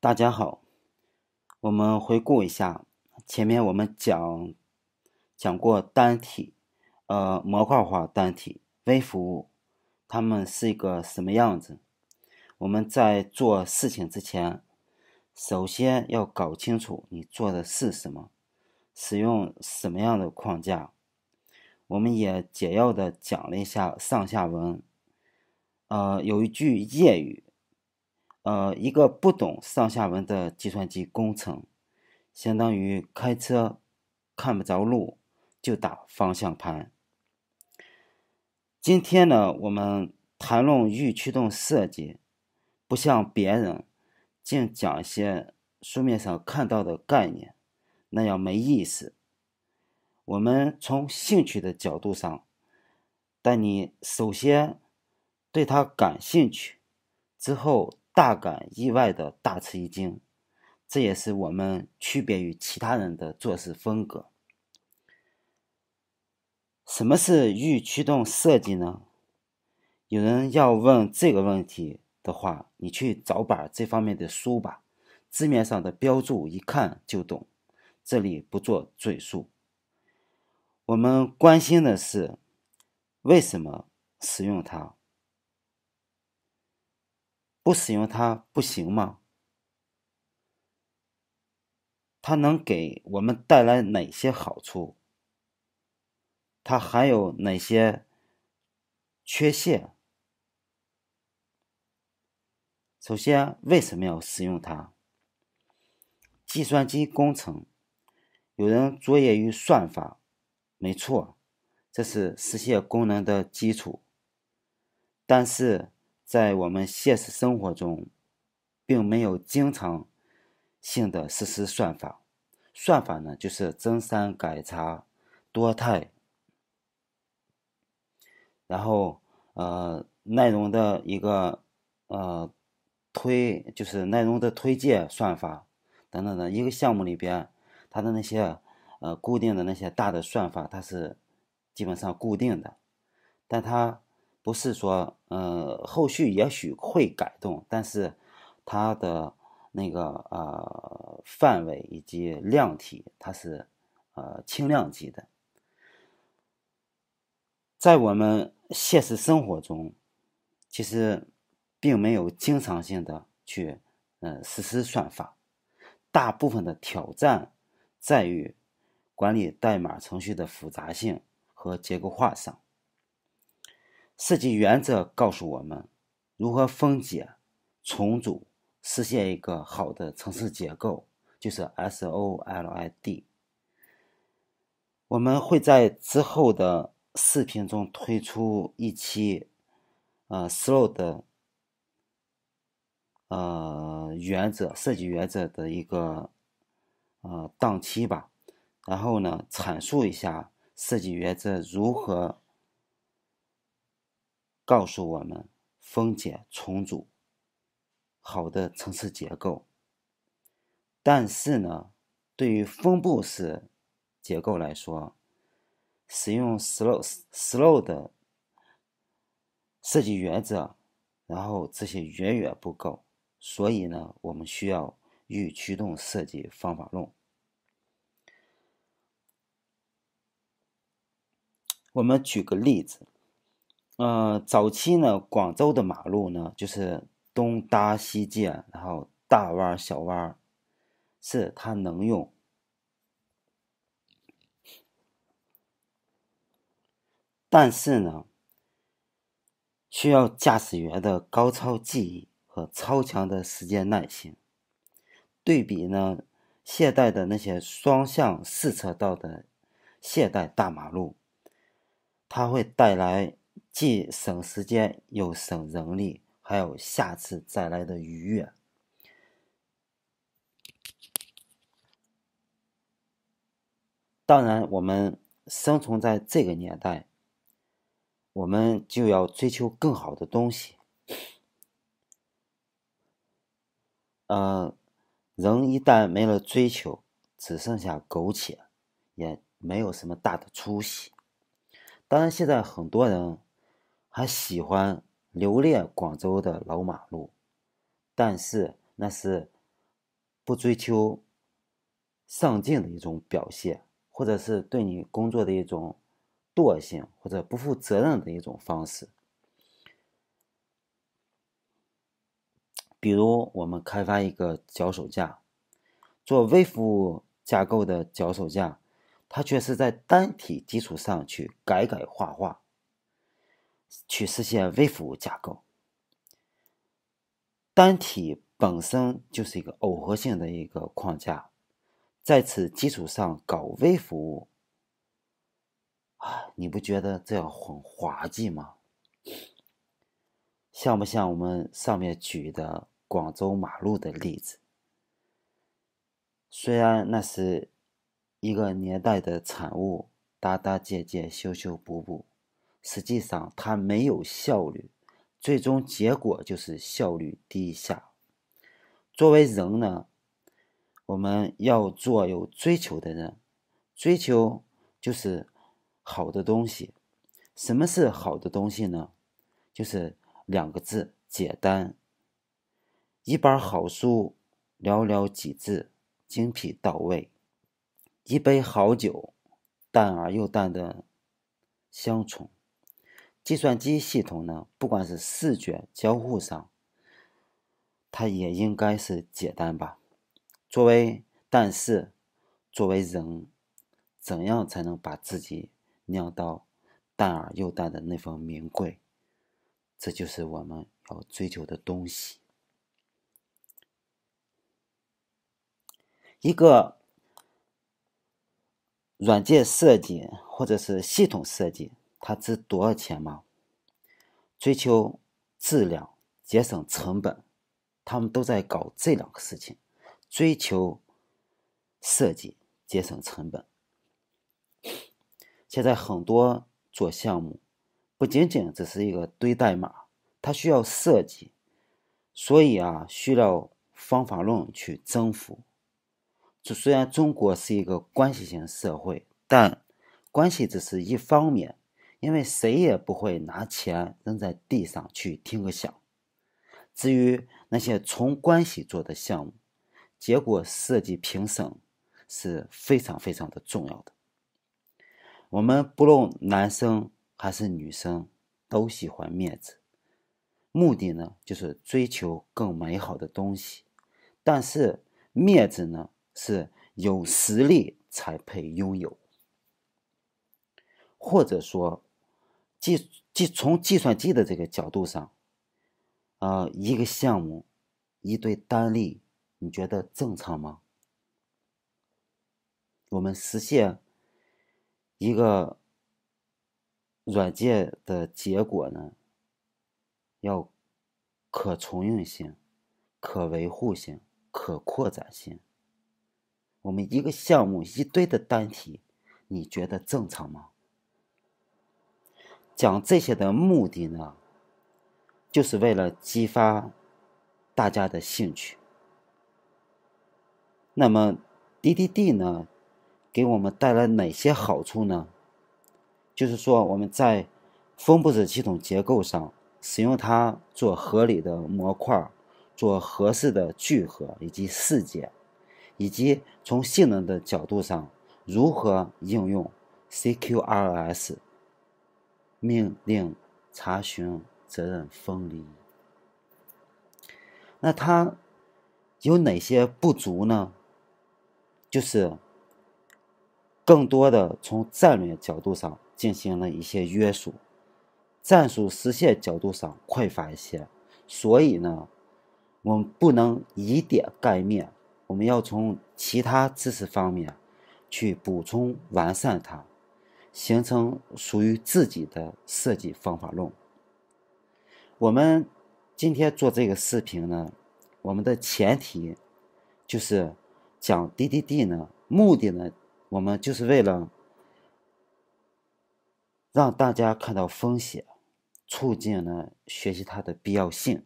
大家好，我们回顾一下，前面我们讲过单体，模块化单体、微服务，它们是一个什么样子？我们在做事情之前，首先要搞清楚你做的是什么，使用什么样的框架。我们也简要的讲了一下上下文。有一句谚语。一个不懂上下文的计算机工程，相当于开车看不着路就打方向盘。今天呢，我们谈论预驱动设计，不像别人净讲一些书面上看到的概念，那样没意思。我们从兴趣的角度上，但你首先对它感兴趣，之后大感意外的大吃一惊，这也是我们区别于其他人的做事风格。什么是预驱动设计呢？有人要问这个问题的话，你去找本这方面的书吧，字面上的标注一看就懂，这里不做赘述。我们关心的是为什么使用它，不使用它不行吗？它能给我们带来哪些好处？它还有哪些缺陷？首先，为什么要使用它？计算机工程，有人着眼于算法，没错，这是实现功能的基础。但是在我们现实生活中，并没有经常性的实施算法。算法呢，就是增删改查、多态，然后内容的一个就是内容的推荐算法等等的一个项目里边，它的那些固定的那些大的算法，它是基本上固定的，但它不是说后续也许会改动，但是它的那个范围以及量体它是轻量级的。在我们现实生活中，其实并没有经常性的去实施算法，大部分的挑战在于管理代码程序的复杂性和结构化上。设计原则告诉我们如何分解、重组，实现一个好的程式结构，就是 SOLID。我们会在之后的视频中推出一期SLO 的设计原则的一个档期吧，然后呢阐述一下设计原则如何告诉我们分解重组好的程式结构。但是呢，对于分布式结构来说，使用 slow 的设计原则，然后这些远远不够，所以呢，我们需要预驱动设计方法论。我们举个例子，早期呢，广州的马路呢，就是东搭西建，然后大弯小弯，是它能用。但是呢，需要驾驶员的高超技艺和超强的时间耐心。对比呢，现代的那些双向四车道的现代大马路，它会带来既省时间又省人力，还有下次再来的愉悦。当然，我们生存在这个年代，我们就要追求更好的东西。人一旦没了追求，只剩下苟且，也没有什么大的出息。当然，现在很多人还喜欢留恋广州的老马路，但是那是不追求上进的一种表现，或者是对你工作的一种惰性或者不负责任的一种方式。比如我们开发一个脚手架，做微服务架构的脚手架，它却是在单体基础上去改画画，去实现微服务架构。单体本身就是一个耦合性的一个框架，在此基础上搞微服务，你不觉得这样很滑稽吗？像不像我们上面举的广州马路的例子？虽然那是一个年代的产物，搭搭建建，修修补补，实际上它没有效率，最终结果就是效率低下。作为人呢，我们要做有追求的人，追求就是好的东西。什么是好的东西呢？就是2个字：简单。一本好书，寥寥几字，精辟到位；一杯好酒，淡而又淡的香醇。计算机系统呢，不管是视觉交互上，它也应该是简单吧。但是作为人，怎样才能把自己酿到淡而又淡的那份名贵？这就是我们要追求的东西。一个软件设计或者是系统设计，它值多少钱吗？追求质量，节省成本，他们都在搞这2个事情，追求设计，节省成本。现在很多做项目不仅仅只是一个堆代码，它需要设计，所以需要方法论去征服。虽然中国是一个关系型社会，但关系只是一方面，因为谁也不会拿钱扔在地上去听个响。至于那些从关系做的项目，结果设计评审是非常非常的重要的。我们不论男生还是女生都喜欢面子，目的呢就是追求更美好的东西，但是面子呢是有实力才配拥有。或者说从计算机的这个角度上，一个项目一堆单例，你觉得正常吗？我们实现一个软件的结果呢，要可重用性、可维护性、可扩展性。我们一个项目一堆的单体，你觉得正常吗？讲这些的目的呢，就是为了激发大家的兴趣。那么 DDD 呢，给我们带来哪些好处呢？就是说我们在分布式系统结构上使用它做合理的模块，做合适的聚合以及事件，以及从性能的角度上如何应用 CQRS 命令查询责任分离。那它有哪些不足呢？就是更多的从战略角度上进行了一些约束，战术实现角度上匮乏一些，所以呢，我们不能以点盖面，我们要从其他知识方面去补充完善它，形成属于自己的设计方法论。我们今天做这个视频呢，我们的前提就是讲 DDD 呢，目的呢，我们就是为了让大家看到风险，促进呢学习它的必要性。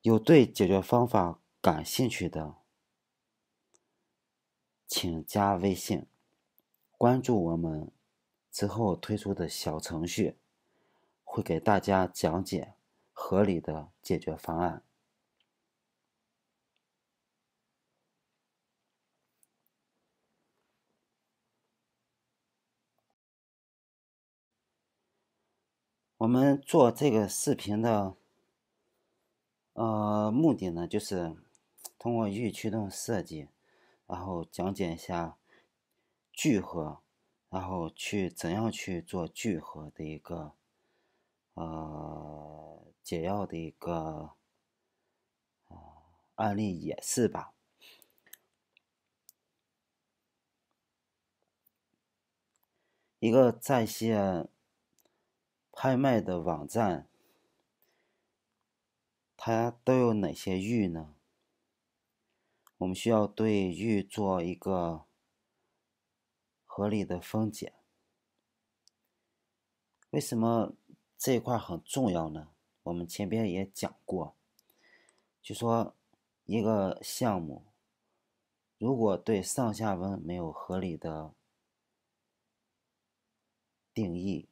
有对解决方法感兴趣的，请加微信，关注我们之后推出的小程序，会给大家讲解合理的解决方案。我们做这个视频的目的呢，就是通过语义驱动设计，然后讲解一下聚合，然后怎样去做聚合的一个解药的一个案例演示吧。一个在线拍卖的网站，它都有哪些域呢？我们需要对域做一个合理的分解。为什么这一块很重要呢？我们前边也讲过，就说一个项目如果对上下文没有合理的定义，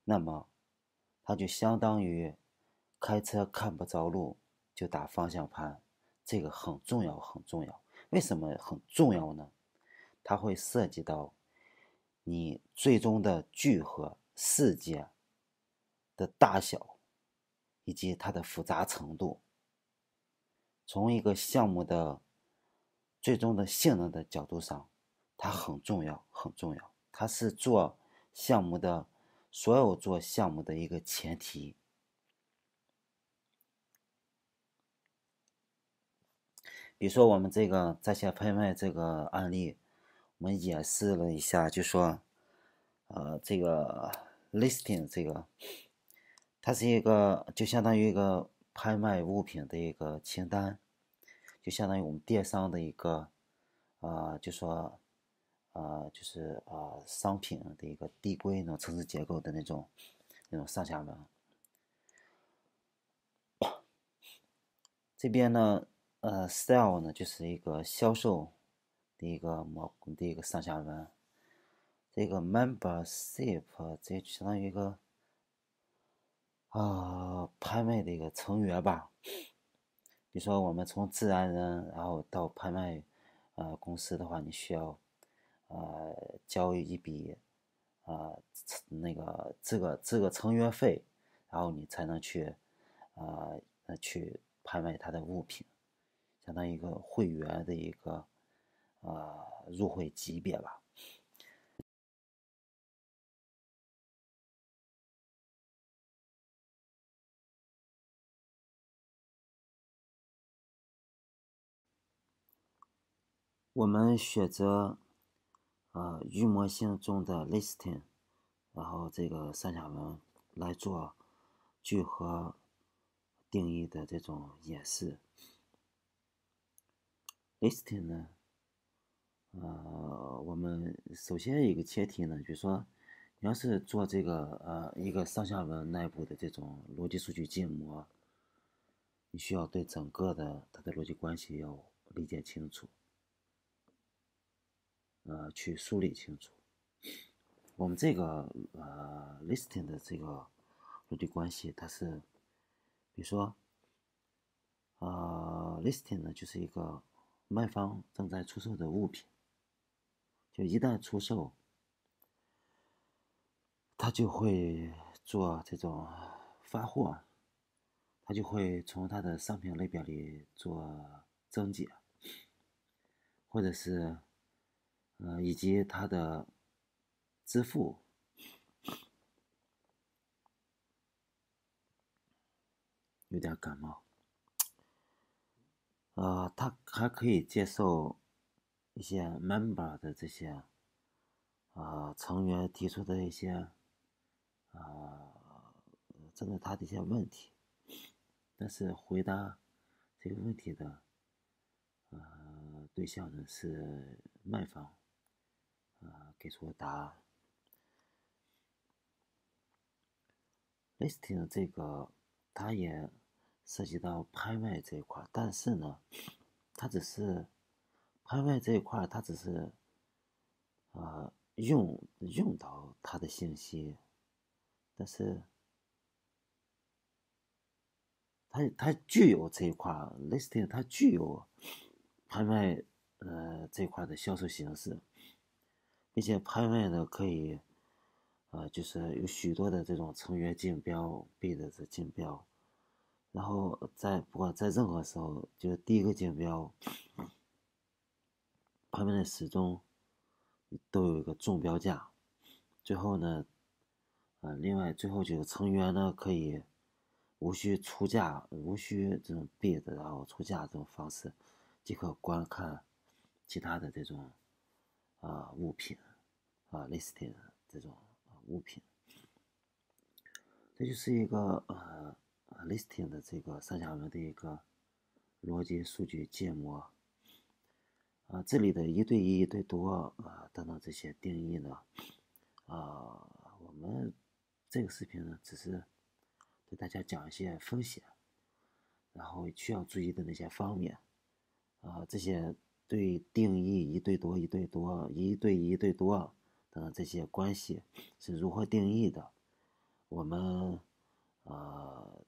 那么它就相当于开车看不着路就打方向盘，这个很重要很重要。为什么很重要呢？它会涉及到你最终的聚合世界的大小以及它的复杂程度。从一个项目的最终的性能的角度上，它很重要很重要，它是做项目的所有做项目的一个前提。比如说我们这个在线拍卖这个案例，我们演示了一下，就说这个 listing 这个它是一个就相当于一个拍卖物品的一个清单，就相当于我们电商的一个就说就是商品的一个递归那种层次结构的那种上下文。这边呢sell 呢就是一个销售的一个上下文。这个 membership 这相当于一个拍卖的一个成员吧。比如说我们从自然人然后到拍卖公司的话，你需要交一笔那个这个成员费，然后你才能去去拍卖他的物品，相当于一个会员的一个入会级别吧。我们选择预模型中的 listing， 然后这个上下文来做聚合定义的这种演示。listing 呢，我们首先有一个前提呢，就是说你要是做这个一个上下文内部的这种逻辑数据建模，你需要对整个的它的逻辑关系要理解清楚，去梳理清楚。我们这个listing 的这个逻辑关系，它是比如说listing 呢就是一个卖方正在出售的物品，就一旦出售，他就会做这种发货，他就会从他的商品类表里做增减，或者是以及他的支付。有点感冒。他还可以接受一些 member 的这些成员提出的一些针对他的一些问题，但是回答这个问题的对象呢是卖方给出的答案。listing 这个它也涉及到拍卖这一块，但是呢，它只是拍卖这一块，它只是用到它的信息，但是它具有这一块 listing， 它具有拍卖这一块的销售形式，并且拍卖呢可以就是有许多的这种成员竞标币的这竞标，然后不管在任何时候，就是第一个竞标，他们的始终都有一个中标价，最后呢，另外最后就是成员呢可以无需出价，无需这种 bid，然后出价这种方式，即可观看其他的这种物品listing 这种物品，这就是一个listing 的这个上下文的一个逻辑数据建模。这里的一对一、一对多等等这些定义呢，我们这个视频呢只是对大家讲一些风险，然后需要注意的那些方面，这些对定义一对多、一对多、一对一、一对多等等这些关系是如何定义的，我们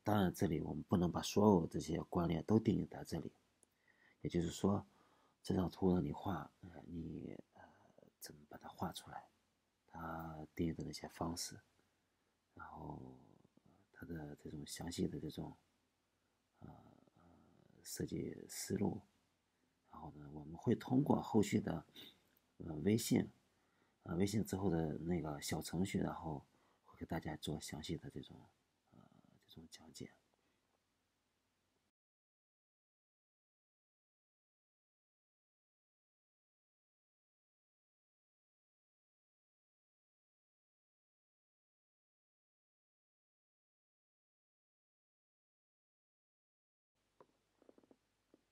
当然这里我们不能把所有这些关联都定义在这里，也就是说，这张图让你画，你怎么把它画出来？它定义的那些方式，然后它的这种详细的这种设计思路，然后呢，我们会通过后续的微信，微信之后的那个小程序，然后会给大家做详细的这种讲解。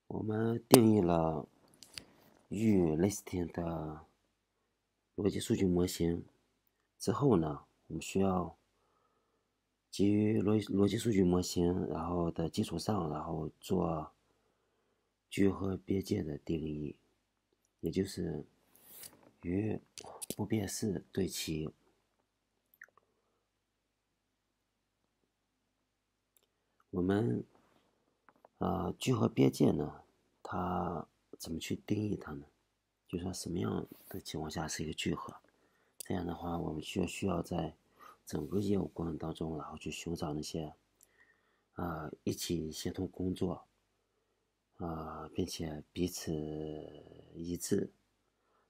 我们定义了预 listing 的逻辑数据模型之后呢，我们需要基于逻辑数据模型，然后的基础上，然后做聚合边界的定义，也就是与不变式对齐。我们聚合边界呢，它怎么去定义它呢？就说什么样的情况下是一个聚合？这样的话，我们需要在整个业务过程当中，然后去寻找那些一起协同工作并且彼此一致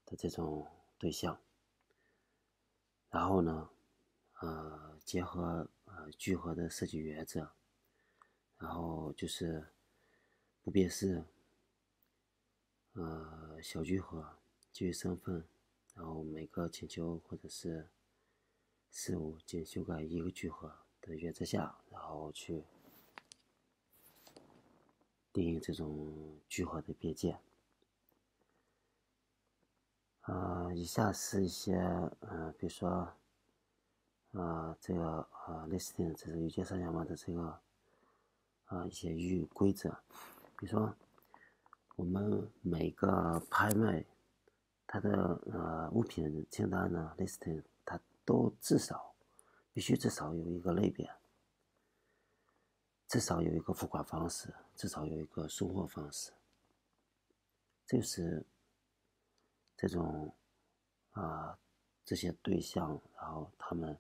的这种对象。然后呢，结合聚合的设计原则，然后就是不变式，小聚合，基于身份，然后每个请求或者是事物仅修改一个聚合的原则下，然后去定义这种聚合的边界。以下是一些比如说这个listing 这是预见上下文的这个一些预规则，比如说我们每个拍卖它的物品清单呢 listing 它都必须至少有一个类别，至少有一个付款方式，至少有一个送货方式，这是这种这些对象，然后他们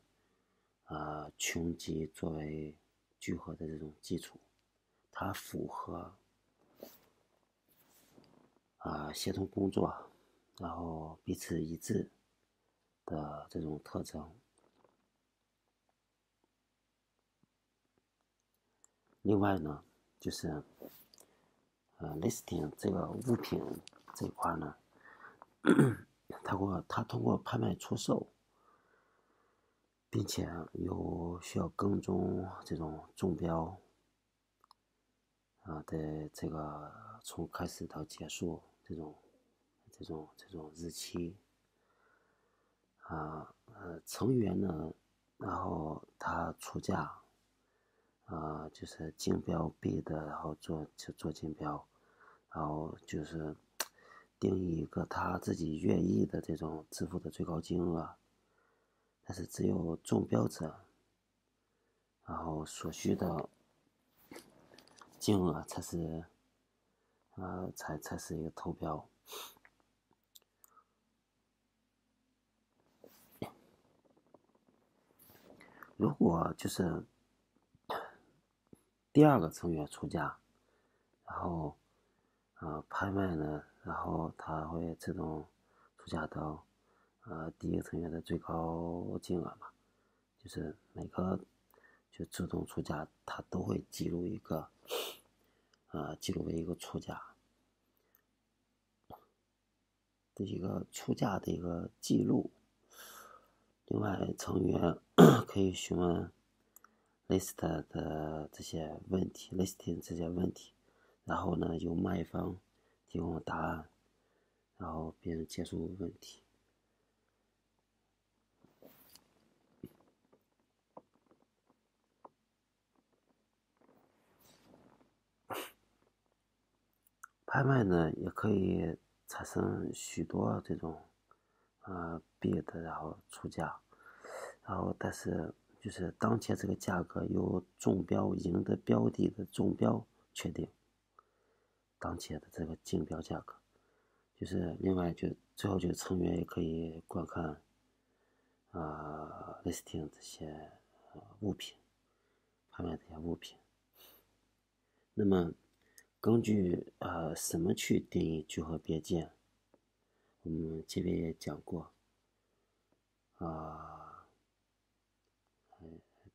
穷极作为聚合的这种基础，它符合协同工作，然后彼此一致的这种特征。另外呢，就是listing 这个物品这一块呢，它通过拍卖出售，并且有需要跟踪这种中标的这个从开始到结束这种日期成员呢，然后他出价就是竞标币的，然后做竞标，然后就是定义一个他自己愿意的这种支付的最高金额，但是只有中标者，然后所需的金额才是才是一个投标。如果就是第二个成员出价，然后拍卖呢，然后它会自动出价到第一个成员的最高金额嘛，就是每个就自动出价，它都会记录一个记录为一个出价的一个出价的一个记录。另外，成员可以询问 list 的这些问题 ，listing 这些问题，然后呢，由卖方提供答案，然后并结束问题。拍卖呢，也可以产生许多这种bid，然后出价，然后但是就是当前这个价格由中标赢得标的的中标确定当前的这个竞标价格。就是另外就最后就成员也可以观看listing 这些物品，拍卖这些物品。那么根据什么去定义聚合边界？我们前面也讲过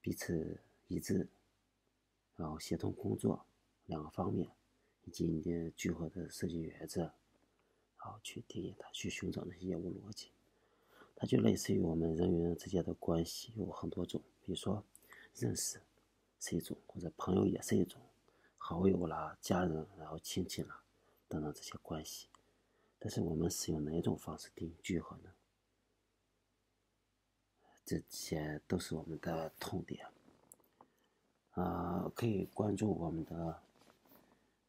彼此一致，然后协同工作两个方面，以及你的聚合的设计原则，然后去定义它，去寻找那些业务逻辑。它就类似于我们人与人之间的关系有很多种，比如说认识是一种，或者朋友也是一种，好友啦、家人，然后亲戚啦等等这些关系。但是我们使用哪一种方式定义聚合呢？这些都是我们的痛点。可以关注我们的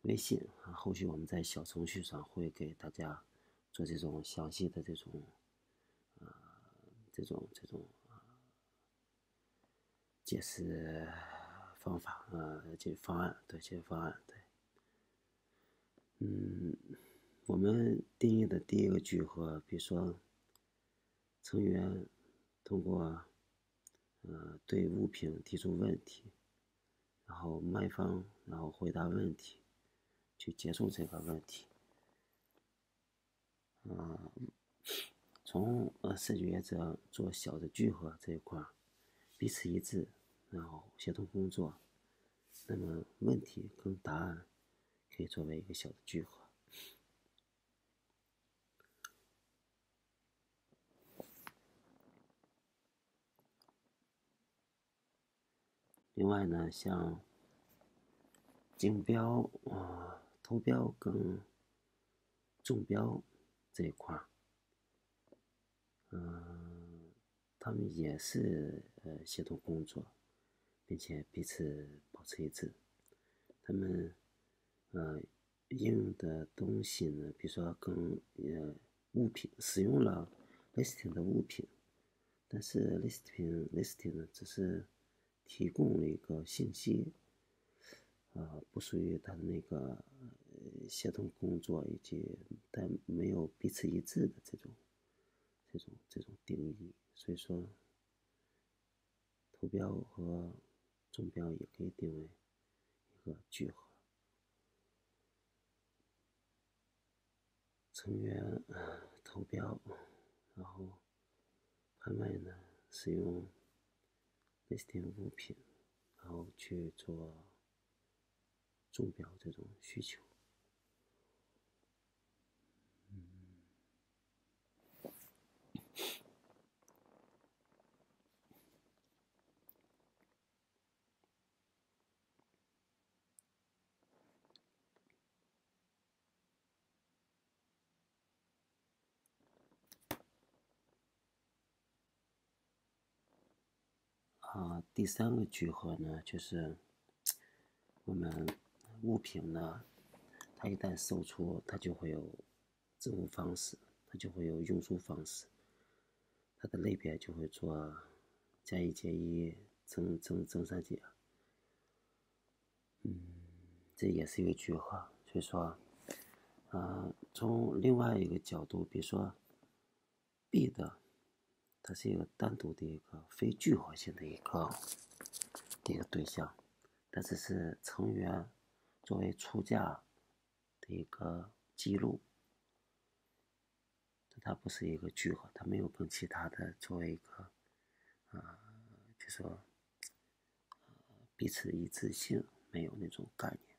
微信，后续我们在小程序上会给大家做这种详细的这种解释方法解决方案，对，解决方案，对。我们定义的第一个聚合，比如说成员通过对物品提出问题，然后卖方然后回答问题，去结束这个问题。从设计原则做小的聚合这一块，彼此一致，然后协同工作，那么问题跟答案可以作为一个小的聚合。另外呢，像竞标投标跟中标这一块，他们也是协同工作，并且彼此保持一致。他们应用的东西呢，比如说跟物品使用了 listing 的物品，但是 listing 呢只是提供了一个信息，不属于它的那个协同工作，以及但没有彼此一致的这种定义。所以说，投标和中标也可以定为一个聚合。成员投标，然后拍卖呢使用 listing 物品，然后去做中标这种需求。第三个聚合呢，就是我们物品呢，它一旦售出，它就会有支付方式，它就会有运输方式，它的类别就会做加一减一增三减，这也是一个聚合。所以说，从另外一个角度，比如说 bid 它是一个单独的一个非聚合性的一个对象，它只是成员作为出价的一个记录，它不是一个聚合，它没有跟其他的作为一个就说彼此一致性，没有那种概念。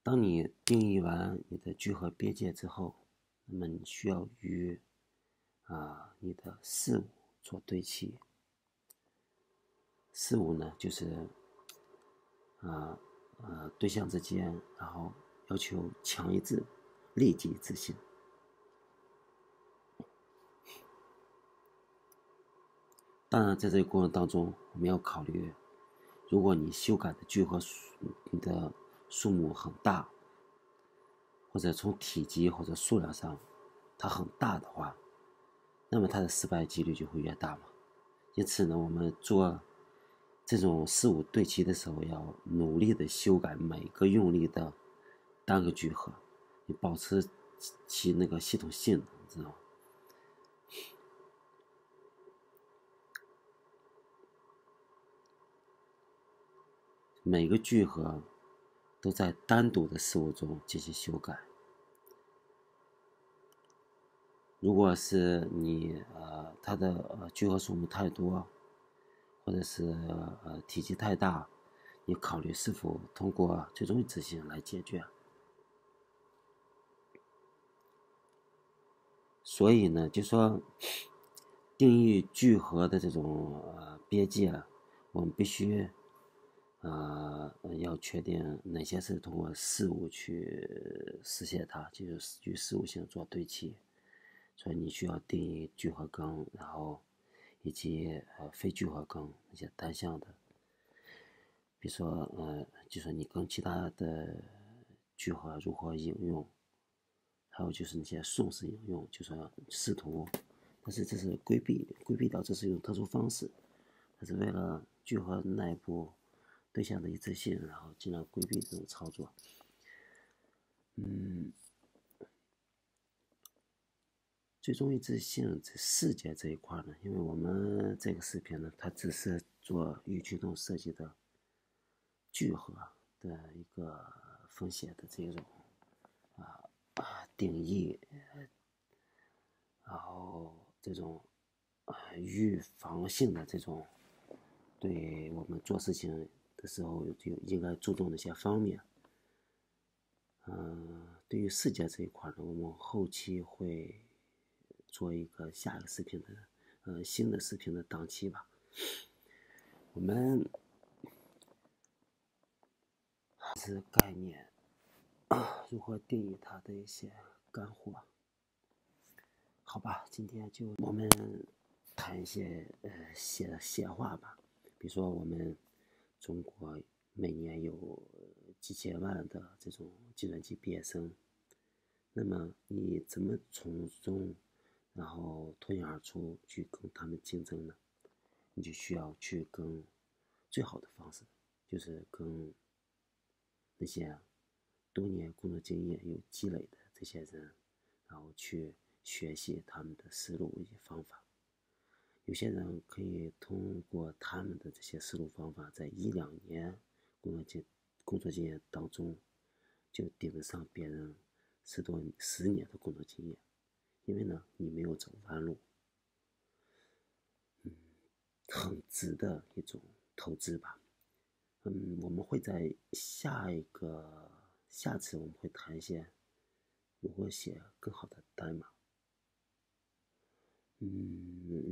当你定义完你的聚合边界之后，那么你需要与你的事物做对齐。事物呢，就是对象之间，然后要求强一致、立即一致性。当然，在这个过程当中，我们要考虑，如果你修改的聚合你的数目很大，或者从体积或者数量上它很大的话，那么它的失败几率就会越大嘛。因此呢，我们做这种事物对齐的时候，要努力的修改每个用力的单个聚合，你保持其那个系统性能，知道吗？每个聚合都在单独的事物中进行修改。如果是你它的聚合数目太多，或者是体积太大，你考虑是否通过最终一致性来解决。所以呢，就说定义聚合的这种边界，我们必须要确定哪些是通过事物去实现它，就是与事物性做对齐。所以你需要定义聚合根，然后以及非聚合根那些单向的，比如说就是你跟其他的聚合如何应用，还有就是那些顺势应用，就说试图，但是这是规避掉，这是一种特殊方式，它是为了聚合内部对象的一致性，然后尽量规避这种操作。最终一致性这视觉这一块呢，因为我们这个视频呢，它只是做预驱动设计的聚合的一个风险的这种定义，然后这种预防性的这种对我们做事情的时候就应该注重的一些方面。对于视觉这一块呢，我们后期会做一个下一个视频的新的视频的档期吧。我们是概念如何定义它的一些干货。好吧，今天就我们谈一些闲话吧。比如说我们中国每年有几千万的这种计算机毕业生，那么你怎么从中然后脱颖而出去跟他们竞争呢？你就需要去跟最好的方式，就是跟那些多年工作经验有积累的这些人，然后去学习他们的思路以及方法。有些人可以通过他们的这些思路方法，在1-2年工作经验当中，就顶得上别人10年的工作经验。因为呢，你没有走弯路，很值的一种投资吧。我们会在下次我们会谈一些如何写更好的代码。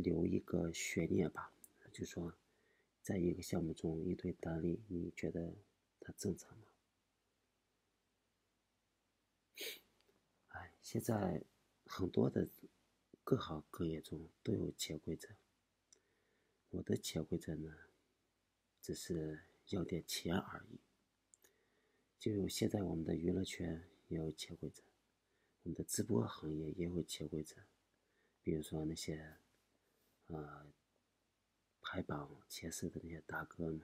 留一个悬念吧，就说在一个项目中一堆单例，你觉得它正常吗？现在很多的各行各业中都有潜规则，我的潜规则呢，只是要点钱而已。就现在我们的娱乐圈也有潜规则，我们的直播行业也有潜规则，比如说那些排榜前10的那些大哥们，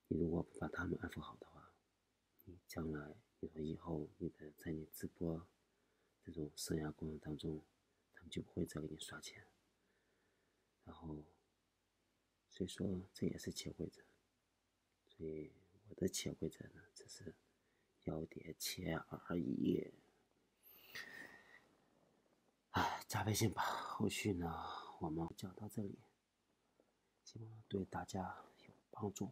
你如果不把他们安抚好的话，你将来你说以后在你直播这种生涯过程当中，他们就不会再给你刷钱。然后所以说这也是潜规则。所以我的潜规则呢，只是要点钱而已。加微信吧，后续呢我们讲到这里，希望对大家有帮助。